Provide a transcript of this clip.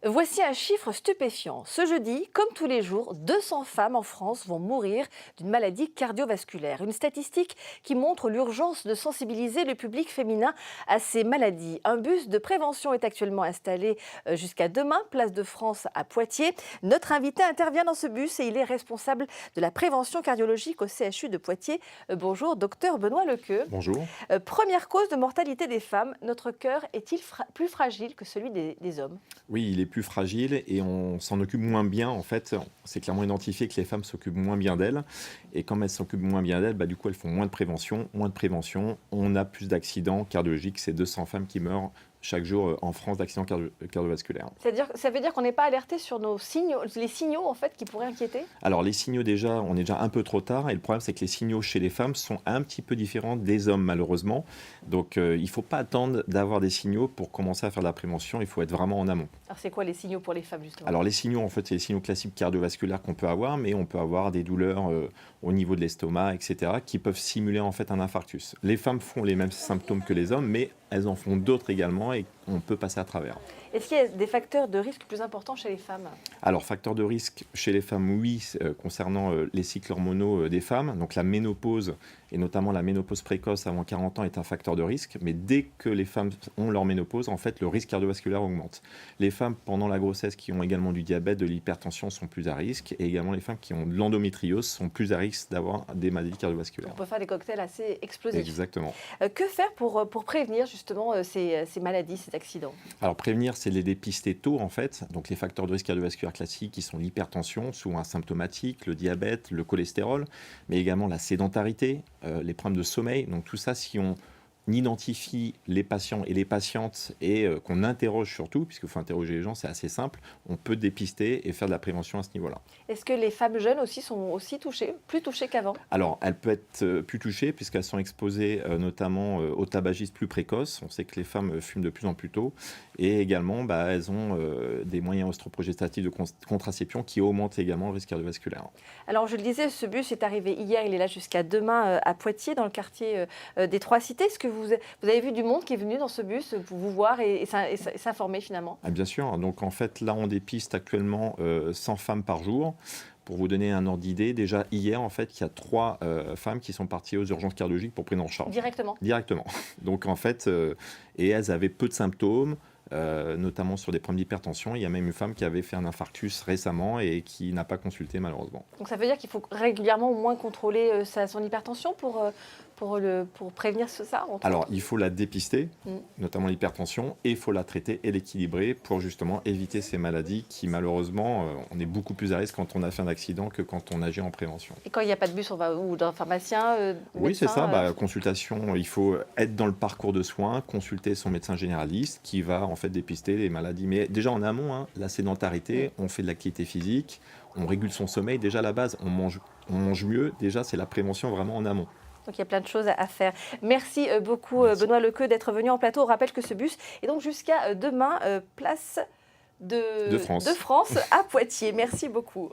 Voici un chiffre stupéfiant. Ce jeudi, comme tous les jours, 200 femmes en France vont mourir d'une maladie cardiovasculaire. Une statistique qui montre l'urgence de sensibiliser le public féminin à ces maladies. Un bus de prévention est actuellement installé jusqu'à demain, place de France à Poitiers. Notre invité intervient dans ce bus et il est responsable de la prévention cardiologique au CHU de Poitiers. Bonjour, docteur Benoît Lequeux. Bonjour. Première cause de mortalité des femmes, notre cœur est-il plus fragile que celui des hommes ? Oui, il est plus fragile et on s'en occupe moins bien. En fait, c'est clairement identifié que les femmes s'occupent moins bien d'elles. Et comme elles s'occupent moins bien d'elles, du coup, elles font moins de prévention. Moins de prévention, on a plus d'accidents cardiologiques. C'est 200 femmes qui meurent chaque jour en France d'accidents cardiovasculaires. C'est-à-dire, ça veut dire qu'on n'est pas alerté sur nos signaux, les signaux en fait qui pourraient inquiéter ? Alors les signaux déjà, on est déjà un peu trop tard et le problème c'est que les signaux chez les femmes sont un petit peu différents des hommes malheureusement. Donc il ne faut pas attendre d'avoir des signaux pour commencer à faire de la prévention, il faut être vraiment en amont. Alors c'est quoi les signaux pour les femmes justement ? Alors les signaux en fait c'est les signaux classiques cardiovasculaires qu'on peut avoir, mais on peut avoir des douleurs au niveau de l'estomac, etc. qui peuvent simuler en fait un infarctus. Les femmes font les mêmes symptômes que les hommes, mais elles en font d'autres également et on peut passer à travers. Est-ce qu'il y a des facteurs de risque plus importants chez les femmes ? Alors, facteur de risque chez les femmes, oui, concernant les cycles hormonaux des femmes. Donc, la ménopause, et notamment la ménopause précoce avant 40 ans, est un facteur de risque. Mais dès que les femmes ont leur ménopause, en fait, le risque cardiovasculaire augmente. Les femmes, pendant la grossesse, qui ont également du diabète, de l'hypertension, sont plus à risque. Et également, les femmes qui ont de l'endométriose sont plus à risque d'avoir des maladies cardiovasculaires. On peut faire des cocktails assez explosifs. Exactement. Que faire pour prévenir justement ces maladies, ces accidents ? Alors, prévenir, c'est les dépister tôt, en fait. Donc, les facteurs de risque cardiovasculaire classiques, qui sont l'hypertension, souvent asymptomatique, le diabète, le cholestérol, mais également la sédentarité, les problèmes de sommeil. Donc, tout ça, si on identifie les patients et les patientes et qu'on interroge surtout, puisqu'il faut interroger les gens, c'est assez simple, on peut dépister et faire de la prévention à ce niveau-là. Est-ce que les femmes jeunes aussi sont aussi touchées, plus touchées qu'avant ? Alors, elles peuvent être plus touchées puisqu'elles sont exposées notamment au tabagisme plus précoce. On sait que les femmes fument de plus en plus tôt et également elles ont des moyens ostroprogestatifs de contraception qui augmentent également le risque cardiovasculaire. Alors, je le disais, ce bus est arrivé hier, il est là jusqu'à demain à Poitiers, dans le quartier des Trois-Cités. Est-ce que vous avez vu du monde qui est venu dans ce bus pour vous voir et s'informer finalement ? Ah, bien sûr. Donc, en fait, là, on dépiste actuellement 100 femmes par jour. Pour vous donner un ordre d'idée, déjà hier, en fait, il y a 3 femmes qui sont parties aux urgences cardiologiques pour prendre en charge. Directement ? Directement. Donc, en fait, et elles avaient peu de symptômes, notamment sur des problèmes d'hypertension. Il y a même une femme qui avait fait un infarctus récemment et qui n'a pas consulté, malheureusement. Donc, ça veut dire qu'il faut régulièrement au moins contrôler son hypertension pour prévenir ça ? Alors, il faut la dépister, notamment l'hypertension, et il faut la traiter et l'équilibrer pour justement éviter ces maladies qui, malheureusement, on est beaucoup plus à risque quand on a fait un accident que quand on agit en prévention. Et quand il n'y a pas de bus, on va où ? D'un pharmacien Oui, c'est médecin, ça. Consultation, il faut être dans le parcours de soins, consulter son médecin généraliste qui va en fait dépister les maladies. Mais déjà en amont, la sédentarité, on fait de l'activité physique, on régule son sommeil. Déjà à la base, on mange mieux. Déjà, c'est la prévention vraiment en amont. Donc il y a plein de choses à faire. Merci beaucoup Merci. Benoît Lequeux d'être venu en plateau. On rappelle que ce bus est donc jusqu'à demain, place de France. France à Poitiers. Merci beaucoup.